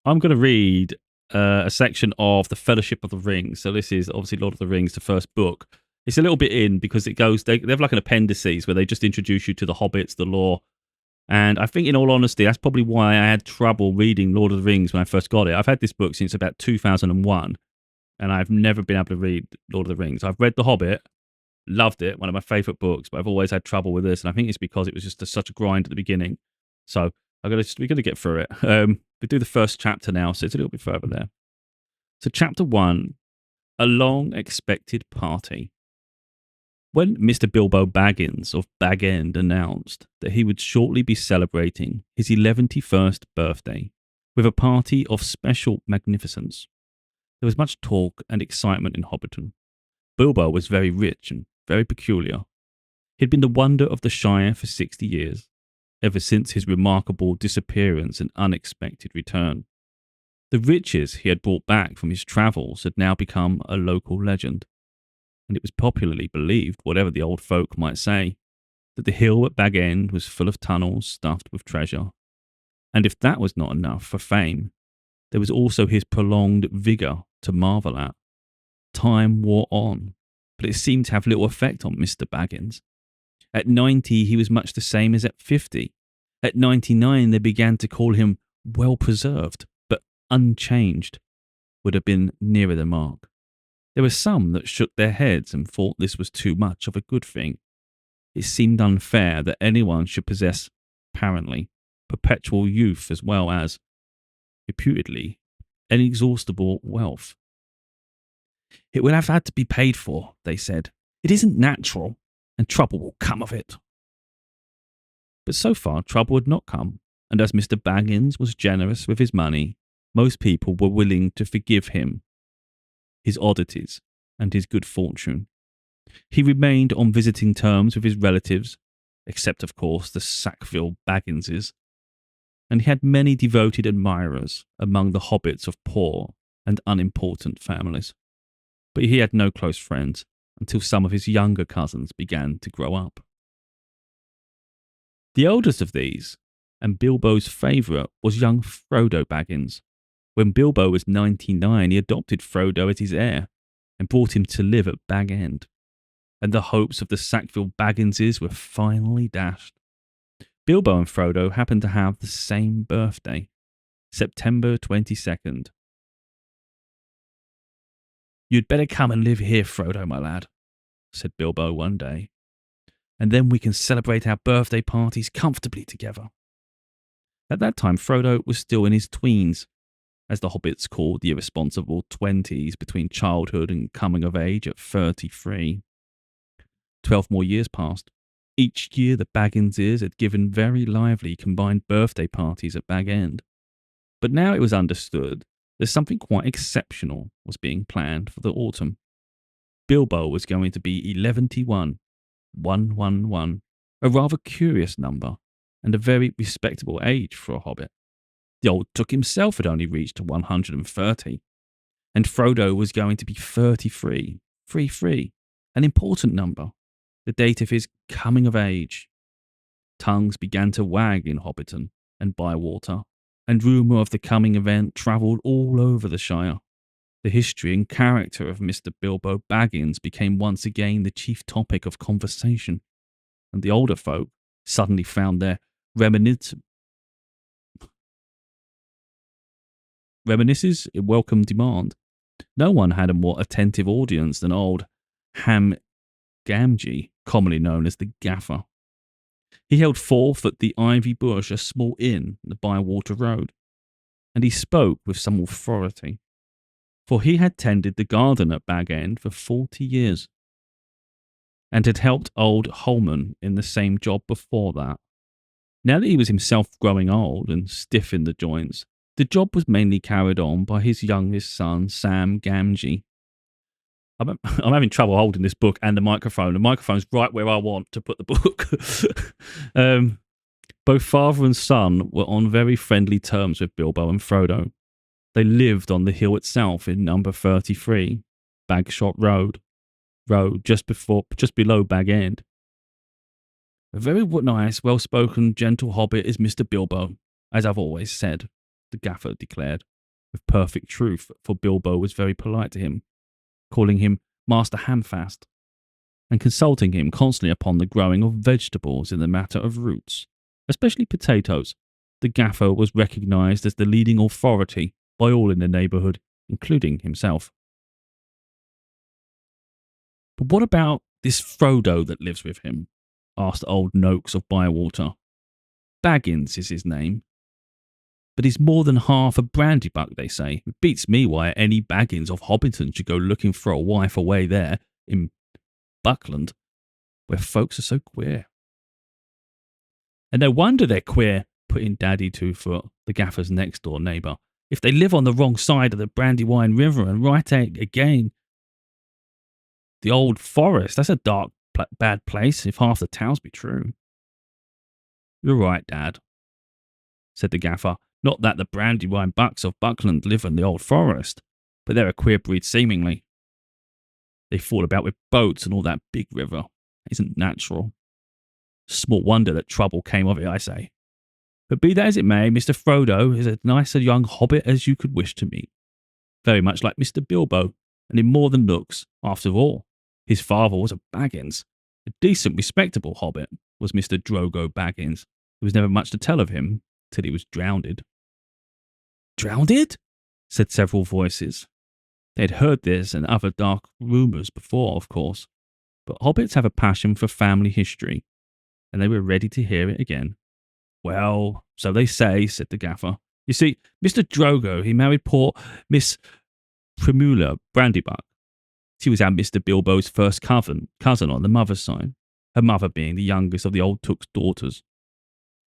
I'm going to read a section of The Fellowship of the Ring. So this is obviously Lord of the Rings, the first book. It's a little bit in because it goes, they have like an appendices where they just introduce you to the hobbits, the lore. And I think, in all honesty, that's probably why I had trouble reading Lord of the Rings when I first got it. I've had this book since about 2001, and I've never been able to read Lord of the Rings. I've read The Hobbit, loved it, one of my favourite books, but I've always had trouble with this. And I think it's because it was just such a grind at the beginning. So we're going to get through it. We do the first chapter now, so it's a little bit further there. So, chapter 1, A Long Expected Party. When Mr. Bilbo Baggins of Bag End announced that he would shortly be celebrating his 111st birthday with a party of special magnificence, there was much talk and excitement in Hobbiton. Bilbo was very rich and very peculiar. He had been the wonder of the Shire for 60 years, ever since his remarkable disappearance and unexpected return. The riches he had brought back from his travels had now become a local legend, and it was popularly believed, whatever the old folk might say, that the hill at Bag End was full of tunnels stuffed with treasure. And if that was not enough for fame, there was also his prolonged vigour to marvel at. Time wore on, but it seemed to have little effect on Mr. Baggins. At 90, he was much the same as at 50. At 99, they began to call him well-preserved, but unchanged would have been nearer the mark. There were some that shook their heads and thought this was too much of a good thing. It seemed unfair that anyone should possess, apparently, perpetual youth as well as, reputedly, inexhaustible wealth. It will have had to be paid for, they said. It isn't natural, and trouble will come of it. But so far, trouble had not come, and as Mr. Baggins was generous with his money, most people were willing to forgive him his oddities and his good fortune. He remained on visiting terms with his relatives, except, of course, the Sackville Bagginses, and he had many devoted admirers among the hobbits of poor and unimportant families. But he had no close friends until some of his younger cousins began to grow up. The oldest of these, and Bilbo's favourite, was young Frodo Baggins. When Bilbo was 99, he adopted Frodo as his heir and brought him to live at Bag End. And the hopes of the Sackville Bagginses were finally dashed. Bilbo and Frodo happened to have the same birthday, September 22nd. "You'd better come and live here, Frodo, my lad," said Bilbo one day, "and then we can celebrate our birthday parties comfortably together." At that time, Frodo was still in his tweens, as the hobbits called the irresponsible 20s between childhood and coming of age at 33. 12 more years passed. Each year the Bagginses had given very lively combined birthday parties at Bag End. But now it was understood that something quite exceptional was being planned for the autumn. Bilbo was going to be 111, 111, a rather curious number and a very respectable age for a hobbit. The old Took himself had only reached 130, and Frodo was going to be 33, 33, an important number, the date of his coming of age. Tongues began to wag in Hobbiton and Bywater, and rumour of the coming event travelled all over the Shire. The history and character of Mr. Bilbo Baggins became once again the chief topic of conversation, and the older folk suddenly found their reminiscences in welcome demand. No one had a more attentive audience than old Ham Gamgee, commonly known as the Gaffer. He held forth at the Ivy Bush, a small inn in the Bywater Road, and he spoke with some authority, for he had tended the garden at Bag End for 40 years, and had helped old Holman in the same job before that. Now that he was himself growing old and stiff in the joints, the job was mainly carried on by his youngest son, Sam Gamgee. I'm having trouble holding this book and the microphone. The microphone's right where I want to put the book. Both father and son were on very friendly terms with Bilbo and Frodo. They lived on the hill itself in number 33, Bagshot Road, just below Bag End. "A very nice, well-spoken, gentle hobbit is Mr. Bilbo, as I've always said," the Gaffer declared. with perfect truth, for Bilbo was very polite to him, calling him Master Hamfast, and consulting him constantly upon the growing of vegetables in the matter of roots, especially potatoes. The gaffer was recognised as the leading authority by all in the neighbourhood, including himself. But what about this Frodo that lives with him? Asked old Noakes of Bywater. Baggins is his name. But he's more than half a brandybuck, they say. It beats me why any Baggins of Hobbiton should go looking for a wife away there in Buckland, where folks are so queer. And no wonder they're queer, put in Daddy Two-Foot, the gaffer's next-door neighbour. If they live on the wrong side of the Brandywine River and right again, the old forest, that's a dark, bad place, if half the tales be true. You're right, Dad, said the gaffer. Not that the Brandywine bucks of Buckland live in the old forest, but they're a queer breed seemingly. They fall about with boats and all that big river. It isn't natural. Small wonder that trouble came of it, I say. But be that as it may, Mr. Frodo is as nice a young hobbit as you could wish to meet. Very much like Mr. Bilbo, and in more than looks, after all. His father was a Baggins. A decent, respectable hobbit was Mr. Drogo Baggins. There was never much to tell of him till he was drowned. Drowned? Said several voices. They had heard this and other dark rumours before, of course, but hobbits have a passion for family history, and they were ready to hear it again. Well, so they say, said the gaffer. You see, Mr. Drogo, he married poor Miss Primula Brandybuck. She was our Mr. Bilbo's first cousin on the mother's side, her mother being the youngest of the old Took's daughters.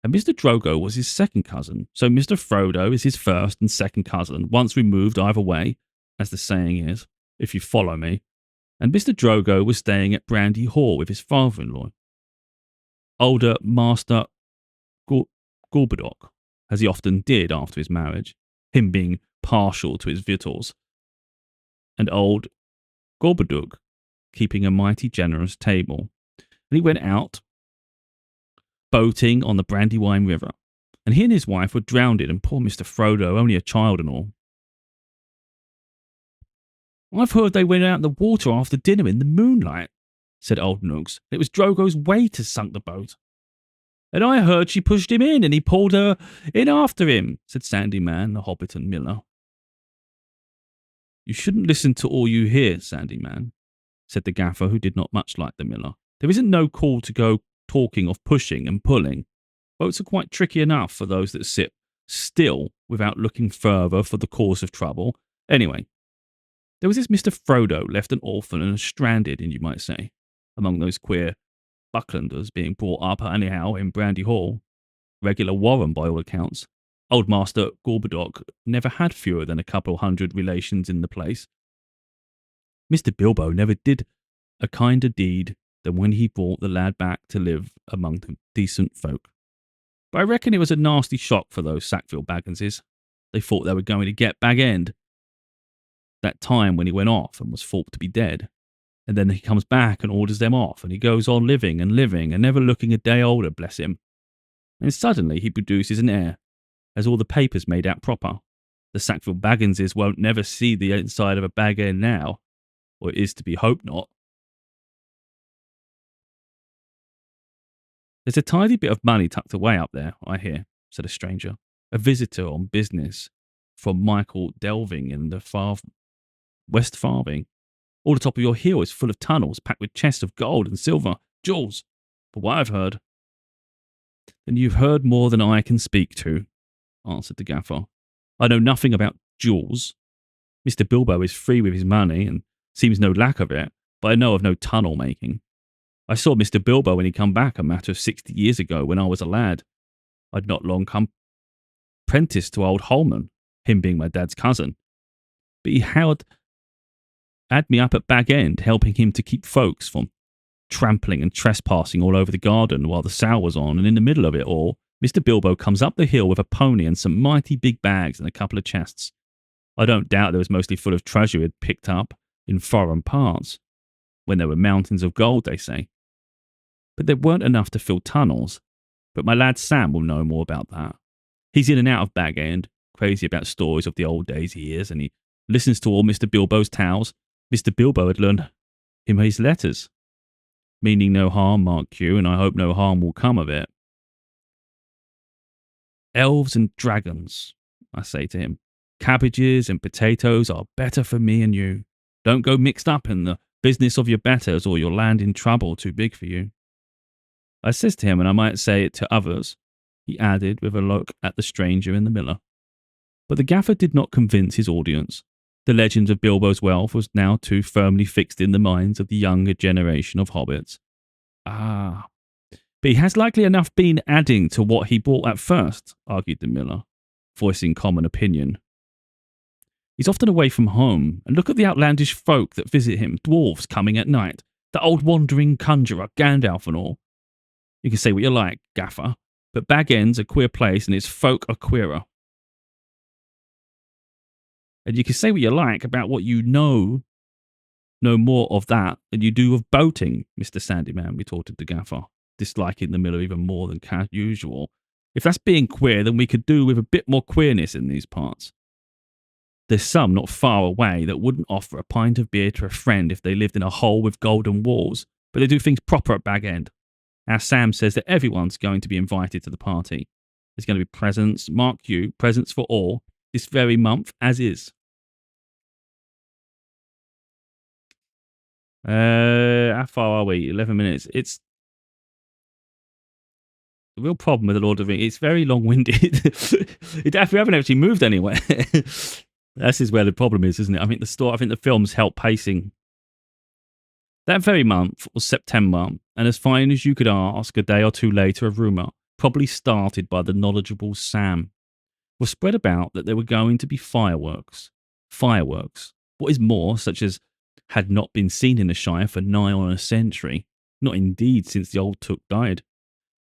And Mr. Drogo was his second cousin, so Mr. Frodo is his first and second cousin, once removed either way, as the saying is, if you follow me. And Mr. Drogo was staying at Brandy Hall with his father-in-law, older Master Gorbodoc, as he often did after his marriage, him being partial to his victuals, and old Gorbodoc keeping a mighty generous table. And he went out boating on the Brandywine River, and he and his wife were drowned, and poor Mr. Frodo, only a child and all. I've heard they went out in the water after dinner in the moonlight, said old Nooks. It was Drogo's waiter sunk the boat. And I heard she pushed him in, and he pulled her in after him, said Sandy Man, the Hobbiton miller. You shouldn't listen to all you hear, Sandy Man, said the gaffer, who did not much like the miller. There isn't no call to go talking of pushing and pulling. Boats are quite tricky enough for those that sit still without looking further for the cause of trouble. Anyway, there was this Mr. Frodo left an orphan and stranded, and you might say, among those queer Bucklanders being brought up anyhow in Brandy Hall. Regular warren by all accounts. Old Master Gorbodoc never had fewer than a couple hundred relations in the place. Mr. Bilbo never did a kinder deed than when he brought the lad back to live among the decent folk. But I reckon it was a nasty shock for those Sackville Bagginses. They thought they were going to get Bag End that time when he went off and was thought to be dead. And then he comes back and orders them off, and he goes on living and never looking a day older, bless him. And suddenly he produces an heir, has all the papers made out proper. The Sackville Bagginses won't never see the inside of a Bag End now, or it is to be hoped not. There's a tidy bit of money tucked away up there, I hear, said a stranger, a visitor on business from Michael Delving in the West Farthing. All the top of your hill is full of tunnels packed with chests of gold and silver, jewels, for what I've heard. Then you've heard more than I can speak to, answered the gaffer. I know nothing about jewels. Mr. Bilbo is free with his money, and seems no lack of it, but I know of no tunnel making. I saw Mr. Bilbo when he come back a matter of 60 years ago when I was a lad. I'd not long come prentice to old Holman, him being my dad's cousin. But he had me up at Bag End, helping him to keep folks from trampling and trespassing all over the garden while the sow was on, and in the middle of it all, Mr. Bilbo comes up the hill with a pony and some mighty big bags and a couple of chests. I don't doubt they was mostly full of treasure he'd picked up in foreign parts, when there were mountains of gold, they say. But there weren't enough to fill tunnels. But my lad Sam will know more about that. He's in and out of Bag End crazy about stories of the old days, he is, and he listens to all Mr. Bilbo's tales. Mr. Bilbo had learned him his letters. Meaning no harm, Mark Q, and I hope no harm will come of it. Elves and dragons, I say to him. Cabbages and potatoes are better for me and you. Don't go mixed up in the business of your betters, or you'll land in trouble too big for you. I says to him, and I might say it to others, he added with a look at the stranger and the miller. But the gaffer did not convince his audience. The legend of Bilbo's wealth was now too firmly fixed in the minds of the younger generation of hobbits. Ah, but he has likely enough been adding to what he bought at first, argued the miller, voicing common opinion. He's often away from home, and look at the outlandish folk that visit him, dwarves coming at night, the old wandering conjurer, Gandalf and all. You can say what you like, gaffer, but Bag End's a queer place and its folk are queerer. And you can say what you like about what you know more of that than you do of boating, Mr. Sandyman, retorted the gaffer, disliking the miller even more than usual. If that's being queer, then we could do with a bit more queerness in these parts. There's some not far away that wouldn't offer a pint of beer to a friend if they lived in a hole with golden walls, but they do things proper at Bag End. Our Sam says that everyone's going to be invited to the party. There's going to be presents, mark you, presents for all, this very month as is. How far are we? 11 minutes. It's the real problem with the Lord of the Rings. It's very long-winded. We haven't actually moved anywhere. This is where the problem is, isn't it? I think the films help pacing. That very month was September, and as fine as you could ask, a day or two later, a rumour, probably started by the knowledgeable Sam, was spread about that there were going to be fireworks. Fireworks. What is more, such as had not been seen in the Shire for nigh on a century, not indeed since the old Took died.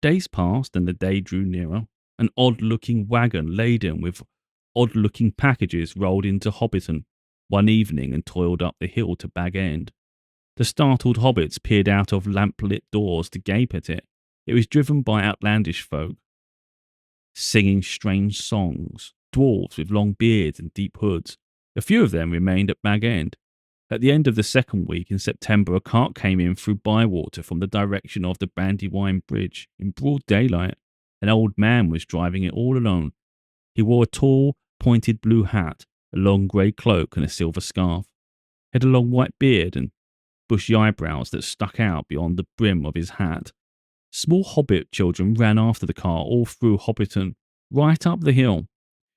Days passed, and the day drew nearer. An odd-looking wagon laden with odd-looking packages rolled into Hobbiton one evening and toiled up the hill to Bag End. The startled hobbits peered out of lamp-lit doors to gape at it. It was driven by outlandish folk, singing strange songs, dwarves with long beards and deep hoods. A few of them remained at Bag End. At the end of the second week in September, a cart came in through Bywater from the direction of the Brandywine Bridge. In broad daylight, an old man was driving it all alone. He wore a tall, pointed blue hat, a long grey cloak and a silver scarf. He had a long white beard and bushy eyebrows that stuck out beyond the brim of his hat. Small hobbit children ran after the car all through Hobbiton, right up the hill.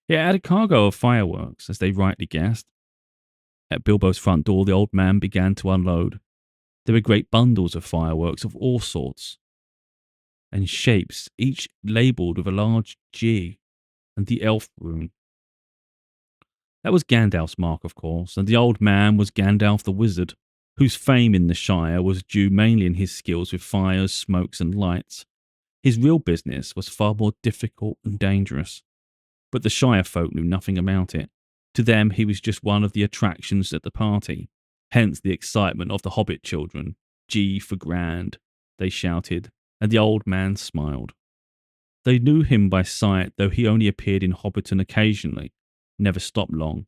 It had a cargo of fireworks, as they rightly guessed. At Bilbo's front door, the old man began to unload. There were great bundles of fireworks of all sorts and shapes, each labelled with a large G and the elf rune. That was Gandalf's mark, of course, and the old man was Gandalf the Wizard, whose fame in the Shire was due mainly in his skills with fires, smokes and lights. His real business was far more difficult and dangerous, but the Shire folk knew nothing about it. To them, he was just one of the attractions at the party, hence the excitement of the hobbit children. G for grand, they shouted, and the old man smiled. They knew him by sight, though he only appeared in Hobbiton occasionally, never stopped long,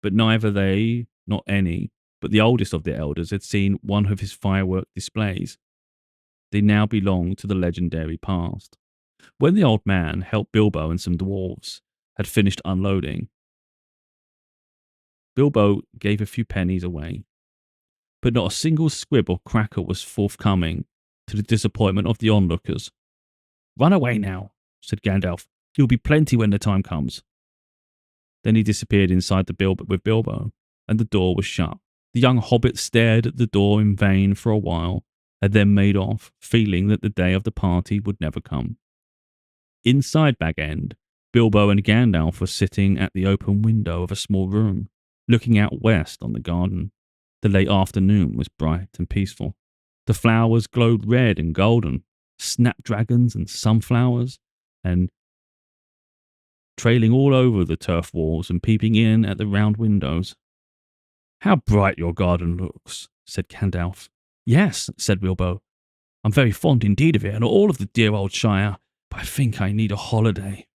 but neither they, nor any, but the oldest of the elders had seen one of his firework displays. They now belonged to the legendary past. When the old man helped Bilbo and some dwarves had finished unloading, Bilbo gave a few pennies away, but not a single squib or cracker was forthcoming, to the disappointment of the onlookers. "Run away now," said Gandalf. "You'll be plenty when the time comes." Then he disappeared inside the with Bilbo, and the door was shut. The young hobbit stared at the door in vain for a while, and then made off, feeling that the day of the party would never come. Inside Bag End, Bilbo and Gandalf were sitting at the open window of a small room, looking out west on the garden. The late afternoon was bright and peaceful. The flowers glowed red and golden, snapdragons and sunflowers, and trailing all over the turf walls and peeping in at the round windows. "How bright your garden looks," said Gandalf. "Yes," said Bilbo. "I'm very fond indeed of it and all of the dear old Shire, but I think I need a holiday."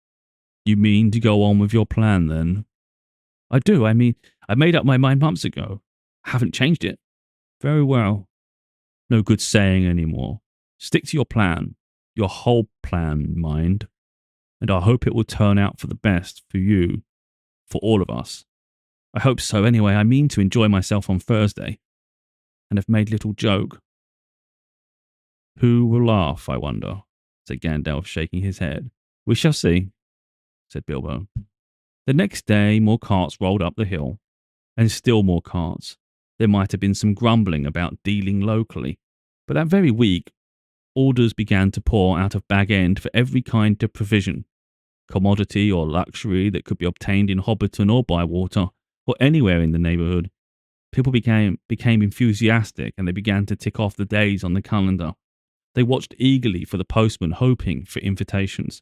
You mean to go on with your plan then? I do. I mean, I made up my mind months ago. Haven't changed it. Very well. No good saying anymore. Stick to your plan. Your whole plan, mind. And I hope it will turn out for the best for you, for all of us. I hope so anyway. I mean to enjoy myself on Thursday. And have made little joke. Who will laugh, I wonder, said Gandalf, shaking his head. We shall see, said Bilbo. The next day, more carts rolled up the hill, and still more carts. There might have been some grumbling about dealing locally, but that very week, orders began to pour out of Bag End for every kind of provision, commodity or luxury that could be obtained in Hobbiton or Bywater, or anywhere in the neighbourhood. People became enthusiastic, and they began to tick off the days on the calendar. They watched eagerly for the postman, hoping for invitations.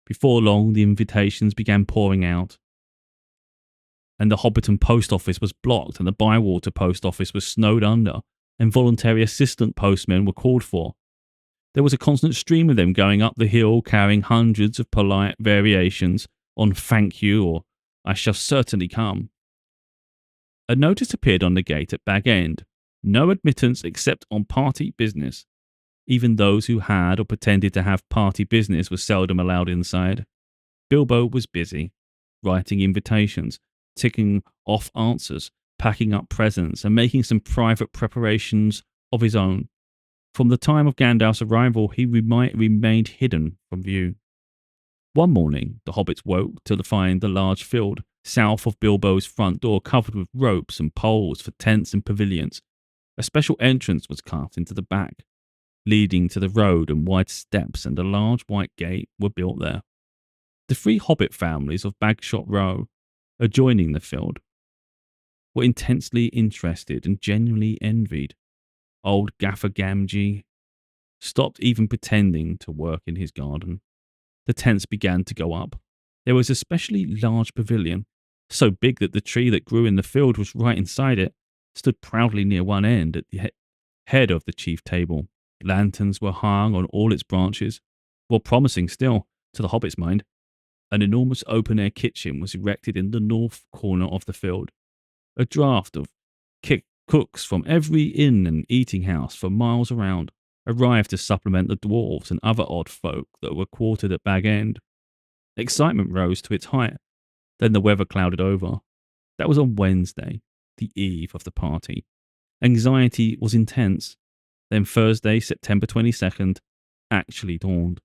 Before long, the invitations began pouring out, and the Hobbiton post office was blocked, and the Bywater post office was snowed under, and voluntary assistant postmen were called for. There was a constant stream of them going up the hill, carrying hundreds of polite variations on "thank you" or "I shall certainly come." A notice appeared on the gate at Bag End: no admittance except on party business. Even those who had or pretended to have party business were seldom allowed inside. Bilbo was busy, writing invitations, ticking off answers, packing up presents, and making some private preparations of his own. From the time of Gandalf's arrival, he remained hidden from view. One morning, the hobbits woke to find the large field south of Bilbo's front door covered with ropes and poles for tents and pavilions. A special entrance was cut into the back, leading to the road, and wide steps and a large white gate were built there. The three hobbit families of Bagshot Row, adjoining the field, were intensely interested and genuinely envied. Old Gaffer Gamgee stopped even pretending to work in his garden. The tents began to go up. There was a especially large pavilion, so big that the tree that grew in the field was right inside it, stood proudly near one end at the head of the chief table. Lanterns were hung on all its branches. More promising still, to the hobbit's mind, an enormous open-air kitchen was erected in the north corner of the field. A draft of cooks from every inn and eating house for miles around arrived to supplement the dwarves and other odd folk that were quartered at Bag End. Excitement rose to its height. Then the weather clouded over. That was on Wednesday, the eve of the party. Anxiety was intense. Then Thursday, September 22nd, actually dawned.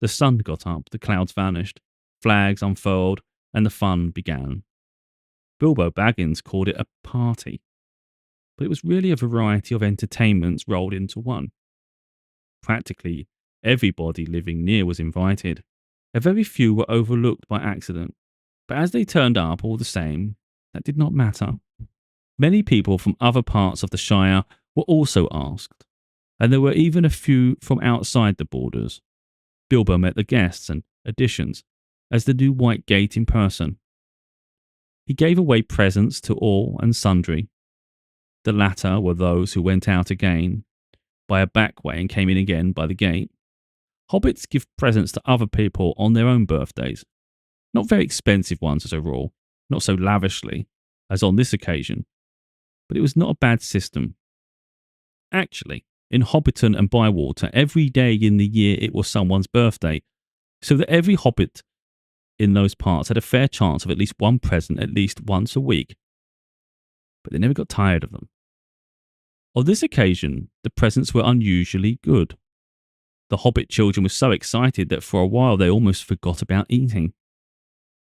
The sun got up, the clouds vanished, flags unfurled, and the fun began. Bilbo Baggins called it a party, but it was really a variety of entertainments rolled into one. Practically everybody living near was invited. A very few were overlooked by accident, but as they turned up all the same, that did not matter. Many people from other parts of the Shire were also asked, and there were even a few from outside the borders. Bilbo met the guests and additions as the new White Gate in person. He gave away presents to all and sundry. The latter were those who went out again by a back way and came in again by the gate. Hobbits give presents to other people on their own birthdays. Not very expensive ones as a rule, not so lavishly as on this occasion, but it was not a bad system. Actually, in Hobbiton and Bywater, every day in the year it was someone's birthday, so that every hobbit in those parts had a fair chance of at least one present at least once a week. But they never got tired of them. On this occasion, the presents were unusually good. The hobbit children were so excited that for a while they almost forgot about eating.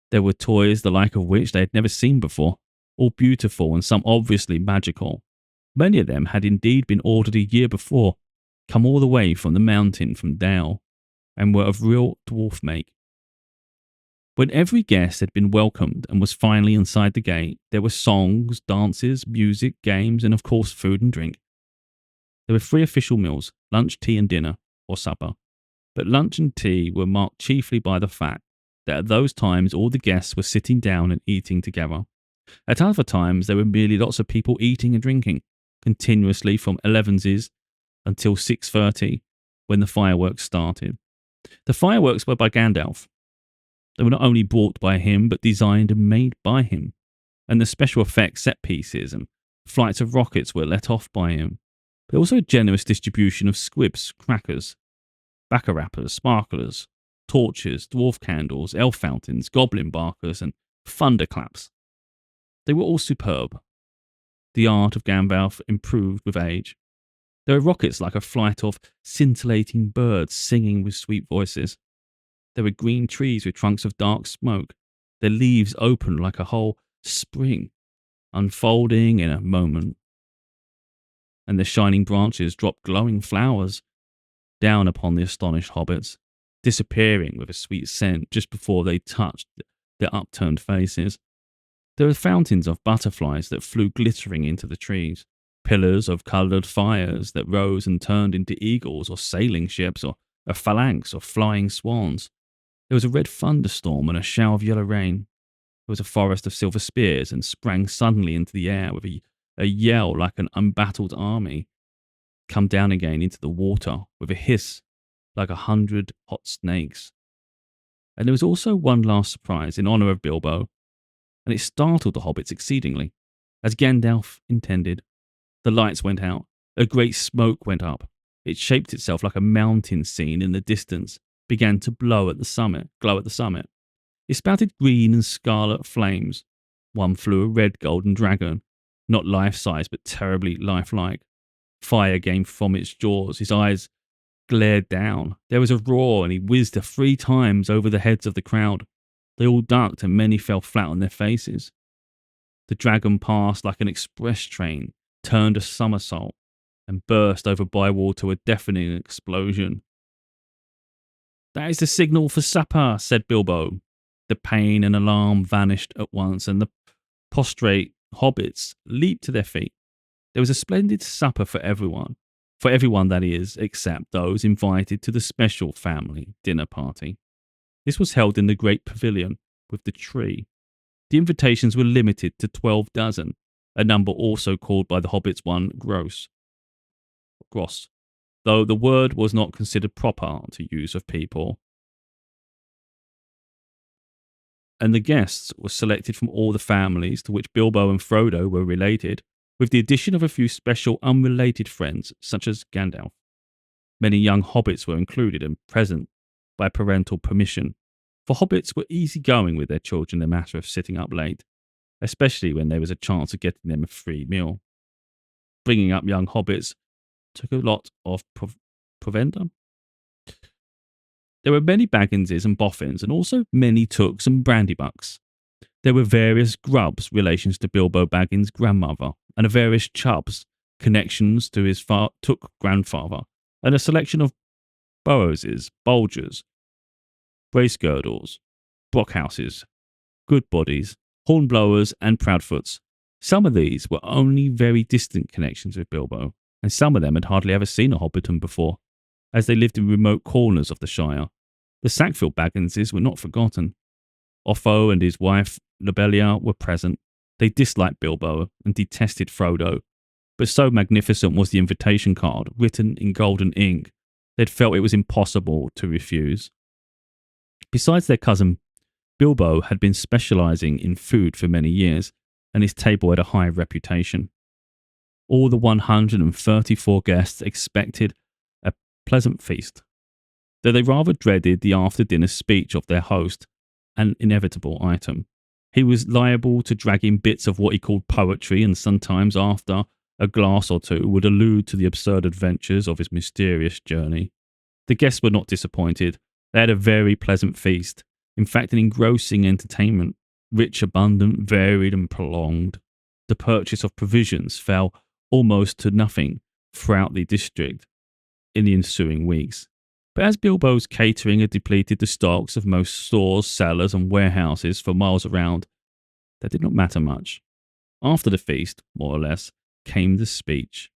There were toys the like of which they had never seen before, all beautiful and some obviously magical. Many of them had indeed been ordered a year before, come all the way from the mountain from Dale, and were of real dwarf make. When every guest had been welcomed and was finally inside the gate, there were songs, dances, music, games, and of course food and drink. There were 3 official meals, lunch, tea and dinner, or supper, but lunch and tea were marked chiefly by the fact that at those times all the guests were sitting down and eating together. At other times there were merely lots of people eating and drinking, continuously from 11s until 6:30, when the fireworks started. The fireworks were by Gandalf. They were not only brought by him, but designed and made by him. And the special effects set pieces and flights of rockets were let off by him. But also a generous distribution of squibs, crackers, bacca-rappers, sparklers, torches, dwarf candles, elf fountains, goblin barkers, and thunderclaps. They were all superb. The art of Gandalf improved with age. There were rockets like a flight of scintillating birds singing with sweet voices. There were green trees with trunks of dark smoke, their leaves open like a whole spring, unfolding in a moment. And their shining branches dropped glowing flowers down upon the astonished hobbits, disappearing with a sweet scent just before they touched their upturned faces. There were fountains of butterflies that flew glittering into the trees, pillars of coloured fires that rose and turned into eagles or sailing ships or a phalanx of flying swans. There was a red thunderstorm and a shower of yellow rain. There was a forest of silver spears and sprang suddenly into the air with a yell like an unbattled army, come down again into the water with a hiss like 100 hot snakes. And there was also one last surprise in honour of Bilbo, and it startled the hobbits exceedingly, as Gandalf intended. The lights went out, a great smoke went up. It shaped itself like a mountain seen in the distance, began to glow at the summit. It spouted green and scarlet flames. One flew a red golden dragon, not life-size but terribly lifelike. Fire came from its jaws, his eyes glared down. There was a roar and he whizzed 3 times over the heads of the crowd. They all ducked and many fell flat on their faces. The dragon passed like an express train, turned a somersault, and burst over Bywater with a deafening explosion. "That is the signal for supper," said Bilbo. The pain and alarm vanished at once, and the prostrate hobbits leaped to their feet. There was a splendid supper for everyone, that is, except those invited to the special family dinner party. This was held in the great pavilion with the tree. The invitations were limited to 12 dozen, a number also called by the hobbits one gross, though the word was not considered proper to use of people. And the guests were selected from all the families to which Bilbo and Frodo were related, with the addition of a few special unrelated friends, such as Gandalf. Many young hobbits were included and present by parental permission, for hobbits were easy-going with their children in the matter of sitting up late, especially when there was a chance of getting them a free meal. Bringing up young hobbits took a lot of provender. There were many Bagginses and Boffins, and also many Tooks and Brandybucks. There were various Grubbs, relations to Bilbo Baggins' grandmother, and various Chubbs, connections to his Took grandfather, and a selection of Burrowses, Bulgers, Bracegirdles, Brockhouses, Goodbodies, Hornblowers, and Proudfoots. Some of these were only very distant connections with Bilbo, and some of them had hardly ever seen a Hobbiton before, as they lived in remote corners of the Shire. The Sackville Bagginses were not forgotten. Otho and his wife Lobelia were present. They disliked Bilbo and detested Frodo, but so magnificent was the invitation card, written in golden ink, they'd felt it was impossible to refuse. Besides their cousin, Bilbo had been specialising in food for many years, and his table had a high reputation. All the 134 guests expected a pleasant feast, though they rather dreaded the after-dinner speech of their host, an inevitable item. He was liable to drag in bits of what he called poetry, and sometimes after a glass or two would allude to the absurd adventures of his mysterious journey. The guests were not disappointed. They had a very pleasant feast, in fact an engrossing entertainment, rich, abundant, varied and prolonged. The purchase of provisions fell almost to nothing throughout the district in the ensuing weeks. But as Bilbo's catering had depleted the stocks of most stores, cellars and warehouses for miles around, that did not matter much. After the feast, more or less, came the speech.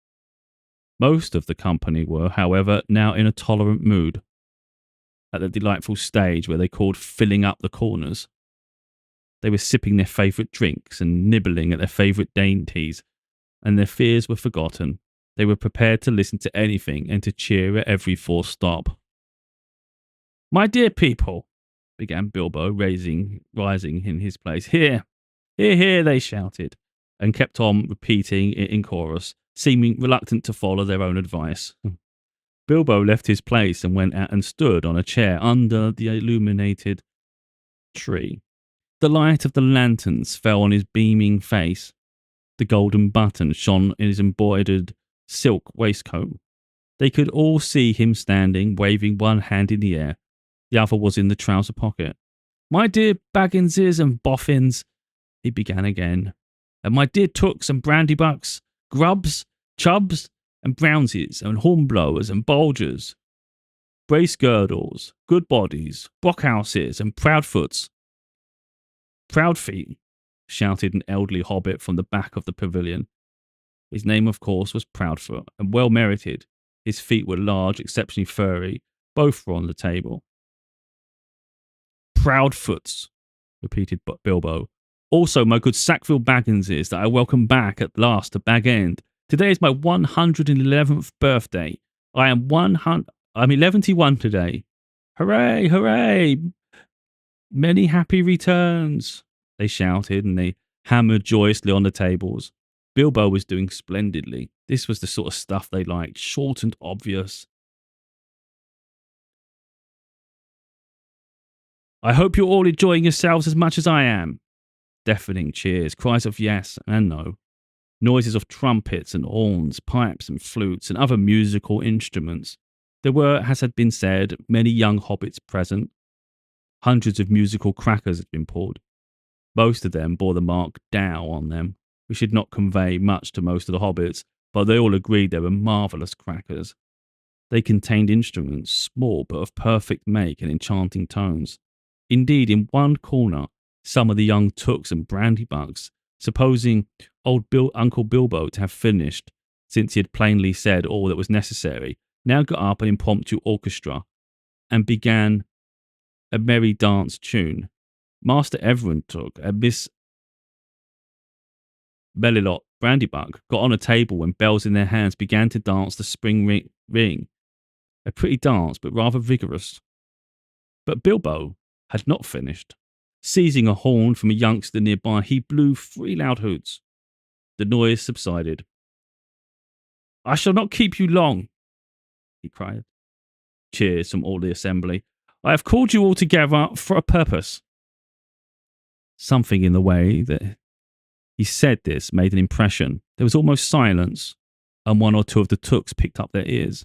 Most of the company were, however, now in a tolerant mood, at the delightful stage where they called filling up the corners. They were sipping their favourite drinks and nibbling at their favourite dainties, and their fears were forgotten. They were prepared to listen to anything and to cheer at every forced stop. "My dear people," began Bilbo, rising in his place. Here, here, here, they shouted, and kept on repeating it in chorus, seeming reluctant to follow their own advice. Bilbo left his place and went out and stood on a chair under the illuminated tree. The light of the lanterns fell on his beaming face. The golden button shone in his embroidered silk waistcoat. They could all see him standing, waving one hand in the air. The other was in the trouser pocket. My dear Bagginses and Boffins, he began again, and my dear Tooks and Brandybucks, Grubbs, Chubbs, and Brownsies, and Hornblowers and Bulgers, Brace Girdles, Good Bodies, Brockhouses, and Proudfoots. Proudfeet, shouted an elderly hobbit from the back of the pavilion. His name, of course, was Proudfoot, and well merited. His feet were large, exceptionally furry. Both were on the table. Proudfoots, repeated Bilbo. Also, my good Sackville Bagginses, that I welcome back at last to Bag End. Today is my 111th birthday. I'm 71 today. Hooray, hooray! Many happy returns, they shouted, and they hammered joyously on the tables. Bilbo was doing splendidly. This was the sort of stuff they liked, short and obvious. I hope you're all enjoying yourselves as much as I am. Deafening cheers, cries of yes and no. Noises of trumpets and horns, pipes and flutes, and other musical instruments. There were, as had been said, many young hobbits present. Hundreds of musical crackers had been poured. Most of them bore the mark Dow on them, which did not convey much to most of the hobbits, but they all agreed they were marvellous crackers. They contained instruments, small but of perfect make and enchanting tones. Indeed, in one corner, some of the young Tooks and Brandybucks, supposing old Uncle Bilbo to have finished, since he had plainly said all that was necessary, now got up an impromptu orchestra and began a merry dance tune. Master Everin Took and Miss Melilot Brandybuck got on a table and, bells in their hands, began to dance the spring ring. A pretty dance, but rather vigorous. But Bilbo had not finished. Seizing a horn from a youngster nearby, he blew 3 loud hoots. The noise subsided. I shall not keep you long, he cried. Cheers from all the assembly. I have called you all together for a purpose. Something in the way that he said this made an impression. There was almost silence, and 1 or 2 of the Tooks picked up their ears.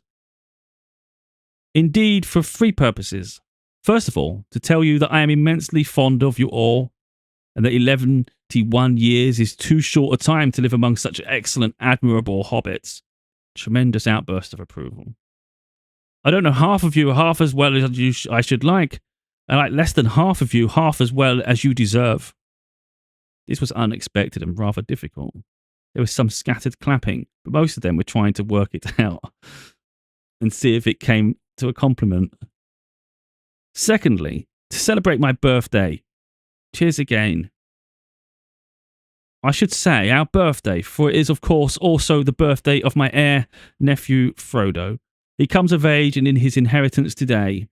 Indeed, for 3 purposes. First of all, to tell you that I am immensely fond of you all, and that 11 years is too short a time to live among such excellent, admirable hobbits. Tremendous outburst of approval. I don't know half of you half as well as I should like, and like less than half of you half as well as you deserve. This was unexpected and rather difficult. There was some scattered clapping, but most of them were trying to work it out and see if it came to a compliment. Secondly, to celebrate my birthday. Cheers again. I should say our birthday, for it is of course also the birthday of my heir nephew Frodo. He comes of age and in his inheritance today.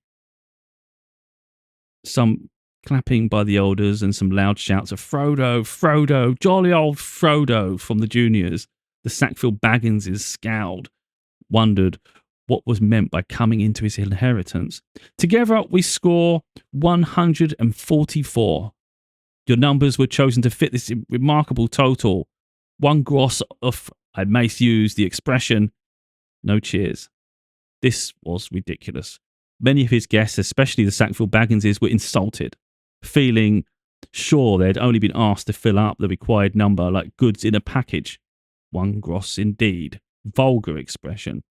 Some clapping by the elders and some loud shouts of Frodo, Frodo, jolly old Frodo from the juniors. The Sackville Bagginses scowled, wondered what was meant by coming into his inheritance. Together we score 144. Your numbers were chosen to fit this remarkable total. 1 gross of, I may use the expression, no cheers. This was ridiculous. Many of his guests, especially the Sackville Bagginses, were insulted, feeling sure they had only been asked to fill up the required number like goods in a package. 1 gross indeed. Vulgar expression.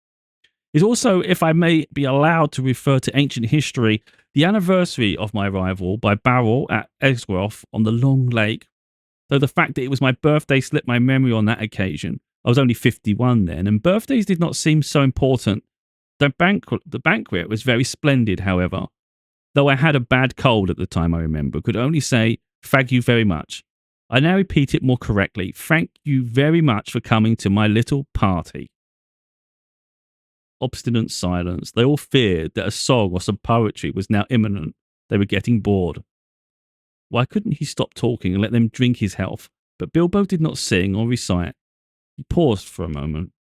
Is also, if I may be allowed to refer to ancient history, the anniversary of my arrival by barrel at Esgroth on the Long Lake. Though the fact that it was my birthday slipped my memory on that occasion. I was only 51 then, and birthdays did not seem so important. The banquet was very splendid, however. Though I had a bad cold at the time, I remember, could only say, thank you very much. I now repeat it more correctly. Thank you very much for coming to my little party. Obstinate silence. They all feared that a song or some poetry was now imminent. They were getting bored. Why couldn't he stop talking and let them drink his health? But Bilbo did not sing or recite. He paused for a moment.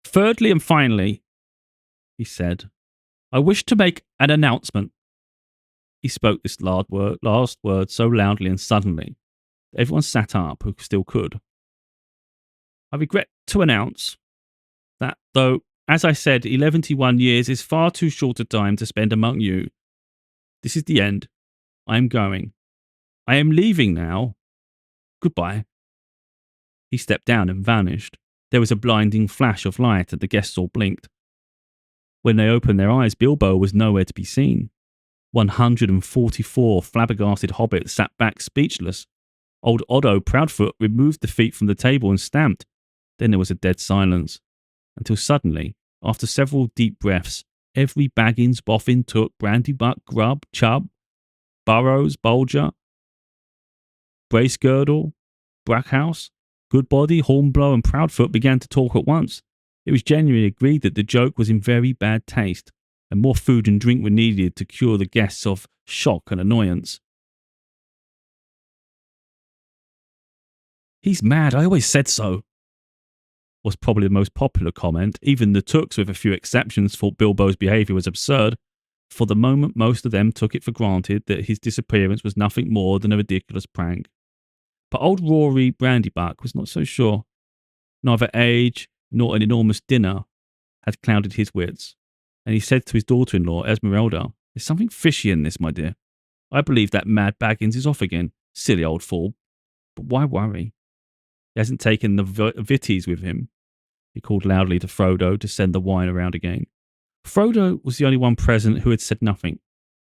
Thirdly and finally, he said, I wish to make an announcement. He spoke this last word so loudly and suddenly that everyone sat up who still could. I regret to announce that, though, as I said, 11 years is far too short a time to spend among you, this is the end. I am going. I am leaving now. Goodbye. He stepped down and vanished. There was a blinding flash of light and the guests all blinked. When they opened their eyes, Bilbo was nowhere to be seen. 144 flabbergasted hobbits sat back speechless. Old Oddo Proudfoot removed the feet from the table and stamped. Then there was a dead silence, until suddenly, after several deep breaths, every Baggins, Boffin, Took, Brandybuck, Grubb, Chubb, Burrows, Bolger, Bracegirdle, Brackhouse, Goodbody, Hornblower, and Proudfoot began to talk at once. It was generally agreed that the joke was in very bad taste, and more food and drink were needed to cure the guests of shock and annoyance. He's mad, I always said so, was probably the most popular comment. Even the Tooks, with a few exceptions, thought Bilbo's behaviour was absurd. For the moment, most of them took it for granted that his disappearance was nothing more than a ridiculous prank. But old Rory Brandybuck was not so sure. Neither age nor an enormous dinner had clouded his wits, and he said to his daughter-in-law, Esmeralda, there's something fishy in this, my dear. I believe that mad Baggins is off again. Silly old fool. But why worry? He hasn't taken the Vitties with him. He called loudly to Frodo to send the wine around again. Frodo was the only one present who had said nothing.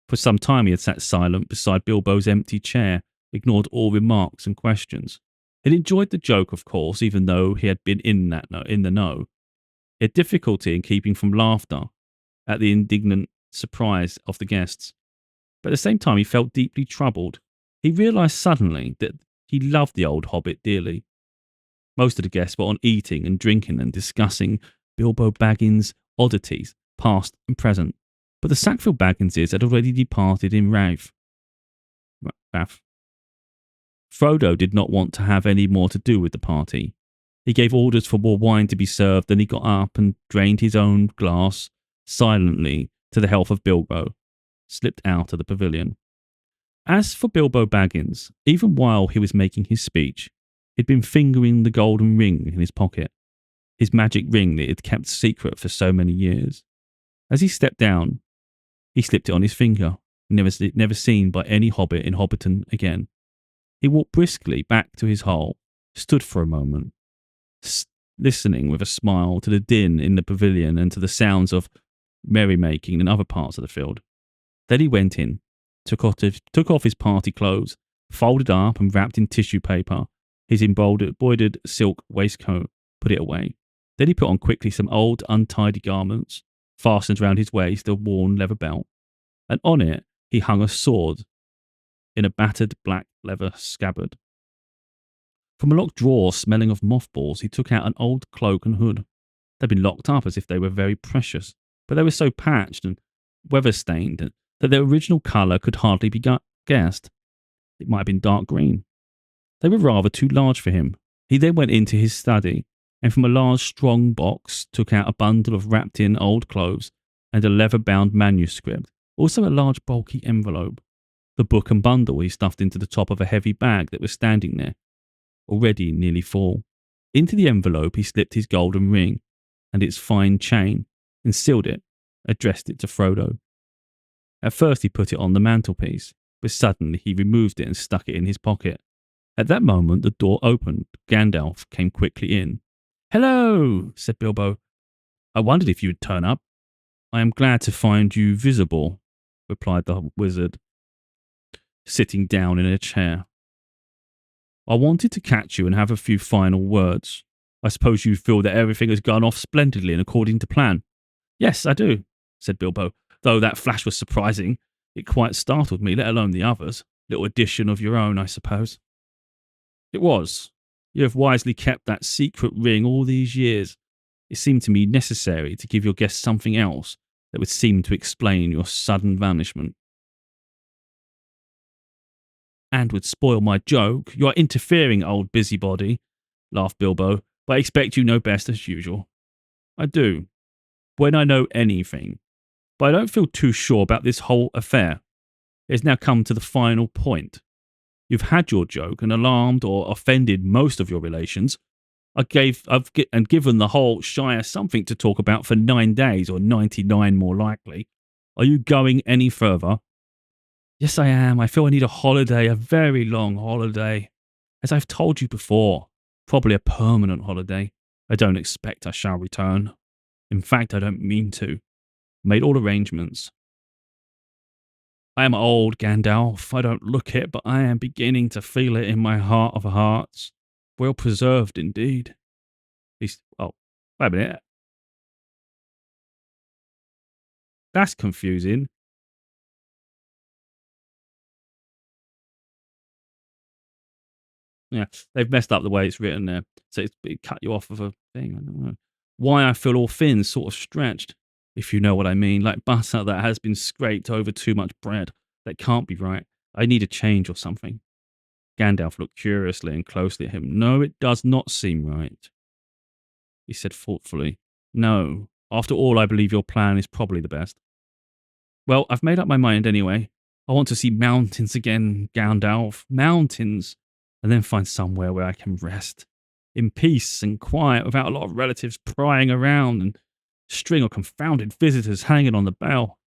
For some time he had sat silent beside Bilbo's empty chair, ignored all remarks and questions. He enjoyed the joke, of course, even though he had been in the know. He had difficulty in keeping from laughter at the indignant surprise of the guests. But at the same time he felt deeply troubled. He realised suddenly that he loved the old hobbit dearly. Most of the guests were on eating and drinking and discussing Bilbo Baggins' oddities, past and present. But the Sackville Bagginses had already departed in wrath. Frodo did not want to have any more to do with the party. He gave orders for more wine to be served, then he got up and drained his own glass silently to the health of Bilbo, slipped out of the pavilion. As for Bilbo Baggins, even while he was making his speech, he'd been fingering the golden ring in his pocket, his magic ring that he had kept secret for so many years. As he stepped down, he slipped it on his finger, never seen by any hobbit in Hobbiton again. He walked briskly back to his hole, stood for a moment, listening with a smile to the din in the pavilion and to the sounds of merrymaking in other parts of the field. Then he went in, took off his party clothes, folded up and wrapped in tissue paper, his embroidered silk waistcoat, put it away. Then he put on quickly some old untidy garments, fastened round his waist a worn leather belt, and on it he hung a sword in a battered black leather scabbard. From a locked drawer smelling of mothballs, he took out an old cloak and hood. They'd been locked up as if they were very precious, but they were so patched and weather-stained that their original colour could hardly be guessed. It might have been dark green. They were rather too large for him. He then went into his study, and from a large strong box took out a bundle of wrapped-in old clothes and a leather-bound manuscript, also a large bulky envelope. The book and bundle he stuffed into the top of a heavy bag that was standing there, already nearly full. Into the envelope he slipped his golden ring and its fine chain, and sealed it, addressed it to Frodo. At first he put it on the mantelpiece, but suddenly he removed it and stuck it in his pocket. At that moment the door opened. Gandalf came quickly in. "Hello," said Bilbo. "I wondered if you would turn up." "I am glad to find you visible," replied the wizard, sitting down in a chair. "I wanted to catch you and have a few final words. I suppose you feel that everything has gone off splendidly and according to plan." "Yes, I do," said Bilbo, "though that flash was surprising. It quite startled me, let alone the others. Little addition of your own, I suppose." "It was. You have wisely kept that secret ring all these years. It seemed to me necessary to give your guests something else that would seem to explain your sudden vanishment." and would spoil my joke. You are interfering, old busybody, laughed Bilbo, but I expect you know best as usual. I do, when I know anything, but I don't feel too sure about this whole affair. It's now come to the final point. You've had your joke and alarmed or offended most of your relations. I've given the whole Shire something to talk about for 9 days, or 99 more likely. Are you going any further? Yes, I am. I feel I need a holiday, a very long holiday. As I've told you before, probably a permanent holiday. I don't expect I shall return. In fact, I don't mean to. Made all arrangements. I am old, Gandalf. I don't look it, but I am beginning to feel it in my heart of hearts. Well preserved, indeed. Oh, wait a minute. That's confusing. Yeah, they've messed up the way it's written there. So it cut you off of a thing. I don't know. Why I feel all thin, sort of stretched, if you know what I mean. Like butter that has been scraped over too much bread. That can't be right. I need a change or something. Gandalf looked curiously and closely at him. No, it does not seem right, he said thoughtfully. No. After all, I believe your plan is probably the best. Well, I've made up my mind anyway. I want to see mountains again, Gandalf. Mountains. And then find somewhere where I can rest. In peace and quiet, without a lot of relatives prying around and string of confounded visitors hanging on the bell.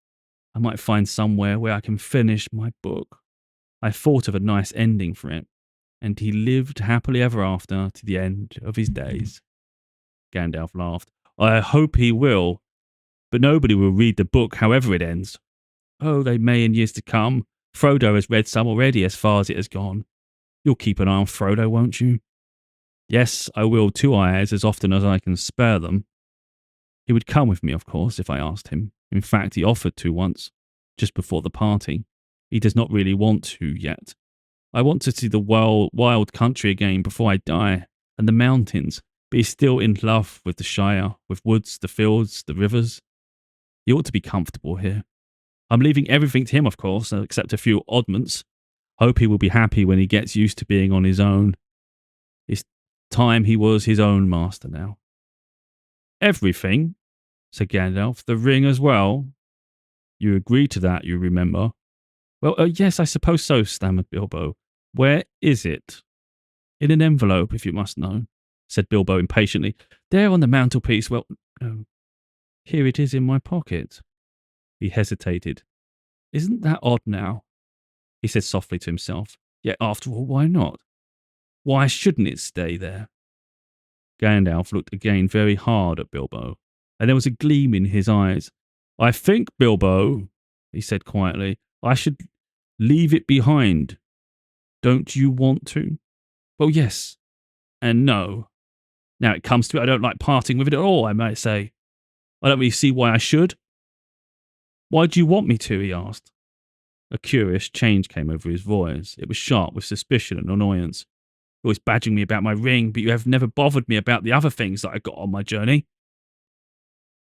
I might find somewhere where I can finish my book. I thought of a nice ending for it. And he lived happily ever after to the end of his days. Gandalf laughed. I hope he will. But nobody will read the book however it ends. Oh, they may in years to come. Frodo has read some already as far as it has gone. You'll keep an eye on Frodo, won't you? Yes, I will, 2 eyes as often as I can spare them. He would come with me, of course, if I asked him. In fact, he offered to once, just before the party. He does not really want to yet. I want to see the wild country again before I die, and the mountains, but he's still in love with the Shire, with woods, the fields, the rivers. He ought to be comfortable here. I'm leaving everything to him, of course, except a few oddments. Hope he will be happy when he gets used to being on his own. It's time he was his own master now. Everything, said Gandalf. The ring as well. You agreed to that, you remember. Well, yes, I suppose so, stammered Bilbo. Where is it? In an envelope, if you must know, said Bilbo impatiently. There on the mantelpiece. Well, no. Here it is in my pocket. He hesitated. Isn't that odd now? He said softly to himself. Yet after all, why not? Why shouldn't it stay there? Gandalf looked again very hard at Bilbo, and there was a gleam in his eyes. I think, Bilbo, he said quietly, I should leave it behind. Don't you want to? Well, yes and no. Now it comes to it, I don't like parting with it at all, I might say. I don't really see why I should. Why do you want me to? He asked. A curious change came over his voice. It was sharp with suspicion and annoyance. You're always badgering me about my ring, but you have never bothered me about the other things that I got on my journey.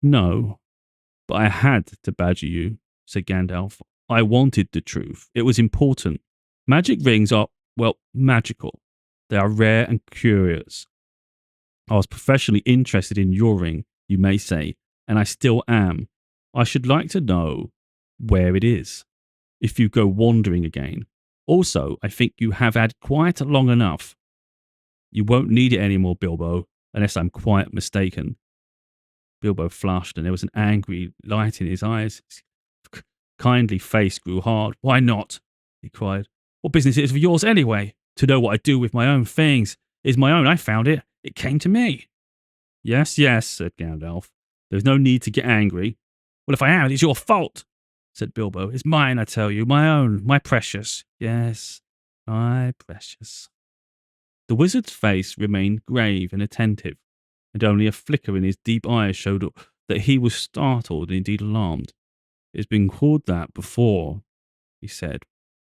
No, but I had to badger you, said Gandalf. I wanted the truth. It was important. Magic rings are, well, magical. They are rare and curious. I was professionally interested in your ring, you may say, and I still am. I should like to know where it is, if you go wandering again. Also, I think you have had quite long enough. You won't need it anymore, Bilbo, unless I'm quite mistaken. Bilbo flushed, and there was an angry light in his eyes. His kindly face grew hard. Why not? He cried. What business is it of yours anyway? To know what I do with my own things. It is my own. I found it. It came to me. Yes, yes, said Gandalf. There's no need to get angry. Well, if I am, it's your fault, said Bilbo. It's mine, I tell you. My own. My precious. Yes, my precious. The wizard's face remained grave and attentive, and only a flicker in his deep eyes showed that he was startled and indeed alarmed. It's been called that before, he said.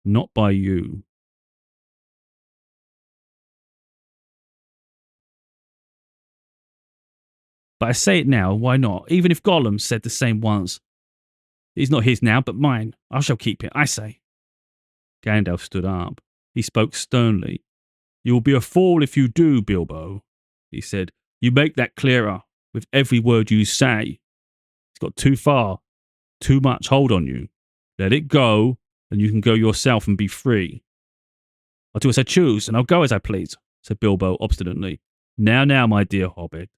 Not by you. But I say it now, why not? Even if Gollum said the same once. It's not his now, but mine. I shall keep it, I say. Gandalf stood up. He spoke sternly. "You will be a fool if you do, Bilbo," he said. "You make that clearer with every word you say. It's got too far, too much hold on you. Let it go, and you can go yourself and be free." "I'll do as I choose, and I'll go as I please," said Bilbo obstinately. Now, my dear hobbit,"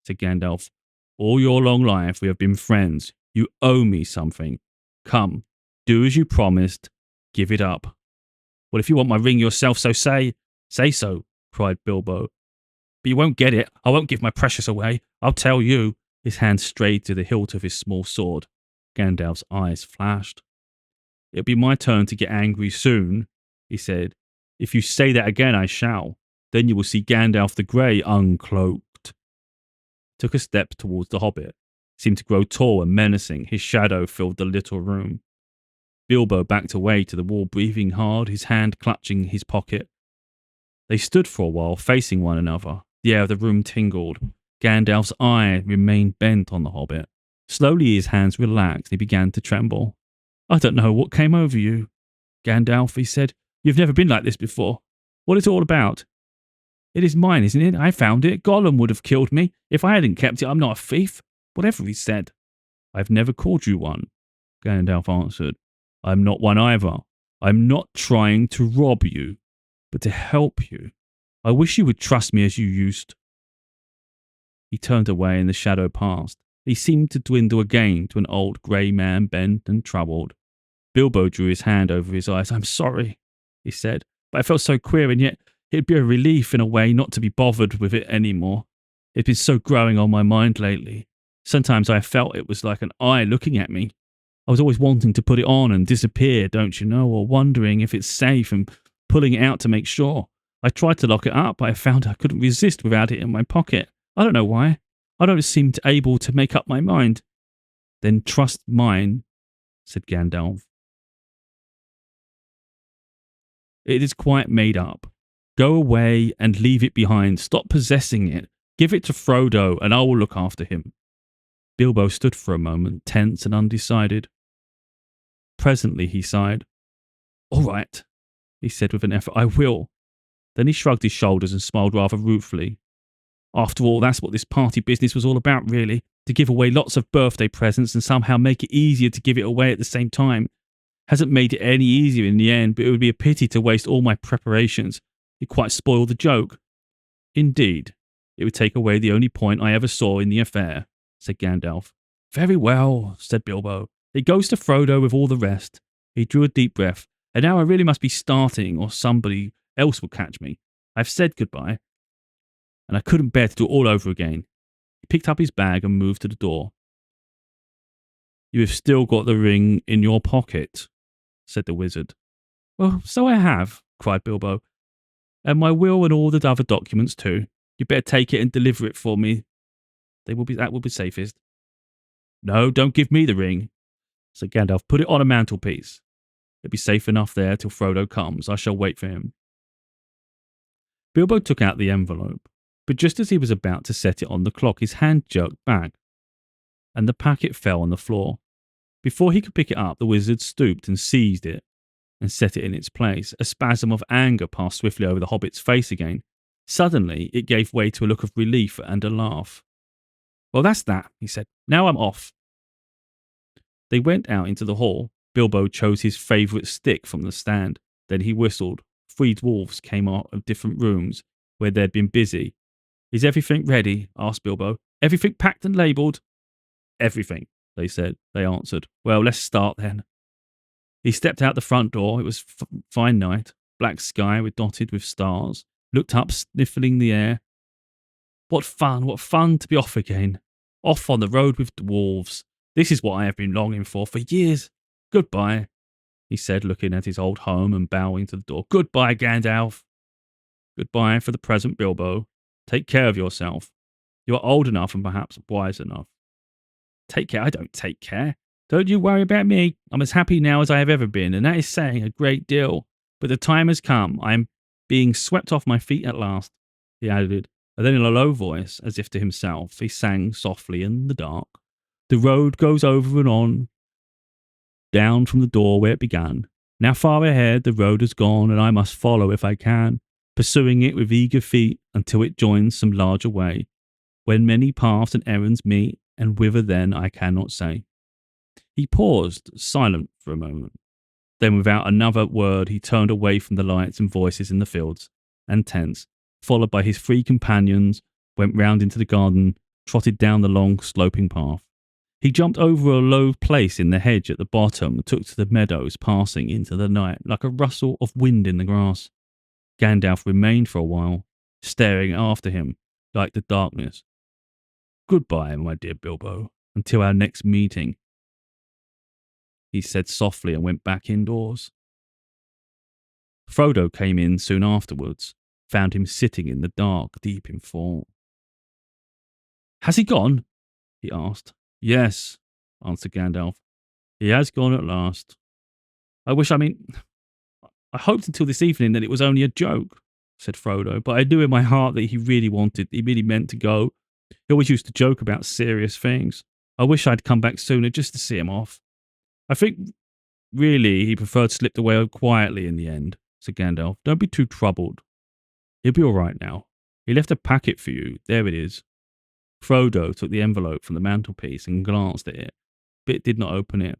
said Gandalf. "All your long life we have been friends. You owe me something. Come, do as you promised. Give it up." "Well, if you want my ring yourself, so say so," cried Bilbo. "But you won't get it. I won't give my precious away. I'll tell you." His hand strayed to the hilt of his small sword. Gandalf's eyes flashed. "It'll be my turn to get angry soon," he said. "If you say that again, I shall. Then you will see Gandalf the Grey uncloaked." Took a step towards the hobbit. Seemed to grow tall and menacing. His shadow filled the little room. Bilbo backed away to the wall, breathing hard, his hand clutching his pocket. They stood for a while, facing one another. The air of the room tingled. Gandalf's eye remained bent on the hobbit. Slowly his hands relaxed. He began to tremble. "I don't know what came over you, Gandalf," he said. "You've never been like this before. What is it all about?" "It is mine, isn't it? I found it. Gollum would have killed me. If I hadn't kept it, I'm not a thief." Whatever he said. "I've never called you one," Gandalf answered. "I'm not one either. I'm not trying to rob you, but to help you. I wish you would trust me as you used." He turned away and the shadow passed. He seemed to dwindle again to an old grey man, bent and troubled. Bilbo drew his hand over his eyes. "I'm sorry," he said, "but I felt so queer, and yet it'd be a relief in a way not to be bothered with it any more. It's been so growing on my mind lately. Sometimes I felt it was like an eye looking at me. I was always wanting to put it on and disappear, don't you know, or wondering if it's safe and pulling it out to make sure. I tried to lock it up, but I found I couldn't resist without it in my pocket. I don't know why. I don't seem able to make up my mind." "Then trust mine," said Gandalf. "It is quite made up. Go away and leave it behind. Stop possessing it. Give it to Frodo, and I will look after him." Bilbo stood for a moment, tense and undecided. Presently he sighed. "All right," he said with an effort. "I will." Then he shrugged his shoulders and smiled rather ruefully. "After all, that's what this party business was all about, really. To give away lots of birthday presents and somehow make it easier to give it away at the same time. Hasn't made it any easier in the end, but it would be a pity to waste all my preparations. It quite spoiled the joke." "Indeed, it would take away the only point I ever saw in the affair," said Gandalf. "Very well," said Bilbo. "It goes to Frodo with all the rest." He drew a deep breath. "And now I really must be starting, or somebody else will catch me. I've said goodbye, and I couldn't bear to do it all over again." He picked up his bag and moved to the door. "You have still got the ring in your pocket," said the wizard. "Well, so I have," cried Bilbo. "And my will and all the other documents too. You'd better take it and deliver it for me. That will be safest." "No, don't give me the ring," said Gandalf. "Put it on a mantelpiece. It'll be safe enough there till Frodo comes. I shall wait for him." Bilbo took out the envelope, but just as he was about to set it on the clock, his hand jerked back, and the packet fell on the floor. Before he could pick it up, the wizard stooped and seized it and set it in its place. A spasm of anger passed swiftly over the hobbit's face again. Suddenly, it gave way to a look of relief and a laugh. "Well, that's that," he said. "Now I'm off." They went out into the hall. Bilbo chose his favourite stick from the stand. Then he whistled. 3 dwarfs came out of different rooms where they'd been busy. "Is everything ready?" asked Bilbo. "Everything packed and labelled?" "Everything," they said. They answered. "Well, let's start then." He stepped out the front door. It was fine night. Black sky dotted with stars. Looked up, sniffling the air. What fun to be off again. Off on the road with dwarves. This is what I have been longing for years. Goodbye, he said, looking at his old home and bowing to the door. Goodbye, Gandalf. Goodbye for the present, Bilbo. Take care of yourself. You are old enough and perhaps wise enough. Take care? I don't take care. Don't you worry about me. I'm as happy now as I have ever been, and that is saying a great deal. But the time has come. I am being swept off my feet at last, he added. And then in a low voice, as if to himself, he sang softly in the dark. The road goes over and on, down from the door where it began. Now far ahead, the road has gone, and I must follow if I can, pursuing it with eager feet until it joins some larger way, when many paths and errands meet, and whither then I cannot say. He paused, silent for a moment. Then, without another word, he turned away from the lights and voices in the fields and tents, followed by his three companions, went round into the garden, trotted down the long, sloping path. He jumped over a low place in the hedge at the bottom and took to the meadows, passing into the night like a rustle of wind in the grass. Gandalf remained for a while, staring after him like the darkness. "Goodbye, my dear Bilbo, until our next meeting," he said softly and went back indoors. Frodo came in soon afterwards, found him sitting in the dark, deep in thought. "Has he gone?" he asked. "Yes," answered Gandalf. "He has gone at last. I hoped until this evening that it was only a joke," said Frodo, "but I knew in my heart that he really meant to go. He always used to joke about serious things. I wish I'd come back sooner just to see him off. I think, really, he preferred slipped away quietly in the end," said Gandalf. "Don't be too troubled. He'll be all right now. He left a packet for you. There it is." Frodo took the envelope from the mantelpiece and glanced at it, but did not open it.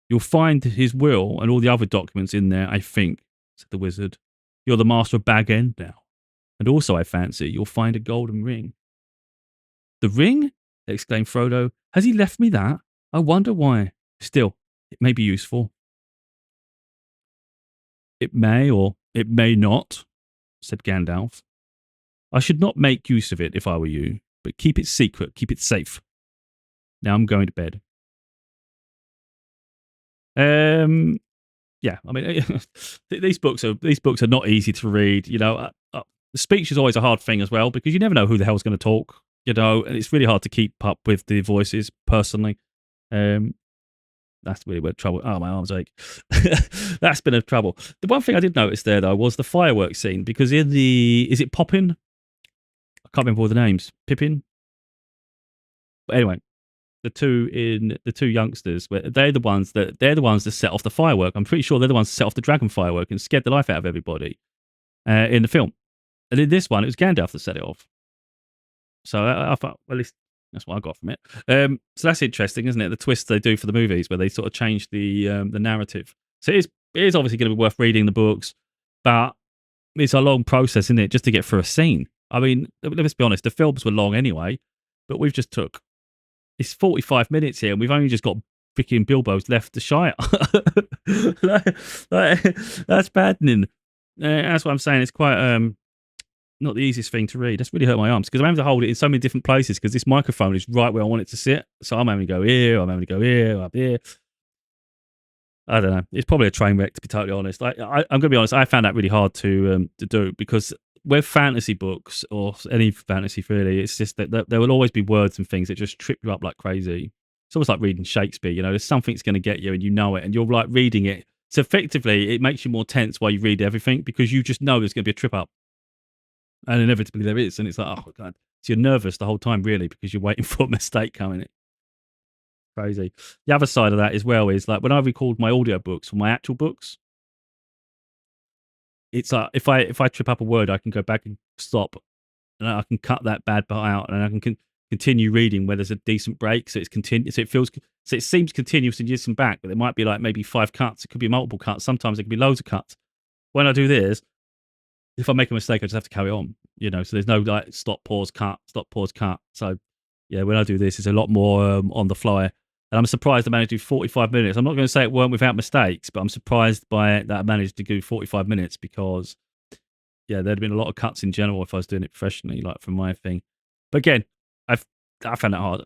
"You'll find his will and all the other documents in there, I think," said the wizard. "You're the master of Bag End now. And also, I fancy, you'll find a golden ring." "The ring?" exclaimed Frodo. "Has he left me that? I wonder why. Still, it may be useful." "It may or it may not," said Gandalf. "I should not make use of it if I were you, but keep it secret, keep it safe. Now I'm going to bed." Yeah, these books are not easy to read. The speech is always a hard thing as well because you never know who the hell's going to talk. And it's really hard to keep up with the voices personally. Um, that's really where trouble. Oh, my arms ache. That's been a trouble. The one thing I did notice there though was the fireworks scene because is it Poppin? I can't remember all the names. Pippin. But anyway, the two youngsters, they're the ones that set off the firework. I'm pretty sure they're the ones that set off the dragon firework and scared the life out of everybody in the film. And in this one, it was Gandalf that set it off. So I thought, well, at least that's what I got from it. So that's interesting, isn't it? The twist they do for the movies where they sort of change the narrative. So it is obviously going to be worth reading the books, but it's a long process, isn't it, just to get through a scene. I mean, let's be honest, the films were long anyway, but we've just took it's 45 minutes here, and we've only just got freaking Bilbo's left the Shire. That's maddening. That's what I'm saying. It's quite not the easiest thing to read. That's really hurt my arms because I'm having to hold it in so many different places because this microphone is right where I want it to sit. So I'm having to go here, I'm having to go here, up here. I don't know. It's probably a train wreck, to be totally honest. I'm going to be honest. I found that really hard to do because with fantasy books or any fantasy really, it's just that there will always be words and things that just trip you up like crazy. It's almost like reading Shakespeare. There's something that's going to get you, and you know it, and you're like reading it. So effectively, it makes you more tense while you read everything because you just know there's going to be a trip up, and inevitably there is, and it's like, oh god, so you're nervous the whole time really because you're waiting for a mistake coming. Crazy. The other side of that as well is like when I record my audio books for my actual books, it's like if I trip up a word, I can go back and stop, and I can cut that bad part out, and I can continue reading where there's a decent break. So it's continuous. So it seems continuous and years and back, but there might be like maybe 5 cuts. It could be multiple cuts. Sometimes it could be loads of cuts. When I do this, if I make a mistake, I just have to carry on. So there's no like stop, pause, cut, stop, pause, cut. So yeah, when I do this, it's a lot more on the fly. And I'm surprised I managed to do 45 minutes. I'm not going to say it weren't without mistakes, but I'm surprised by it that I managed to do 45 minutes because, yeah, there'd been a lot of cuts in general if I was doing it professionally, like from my thing. But again, I found it hard.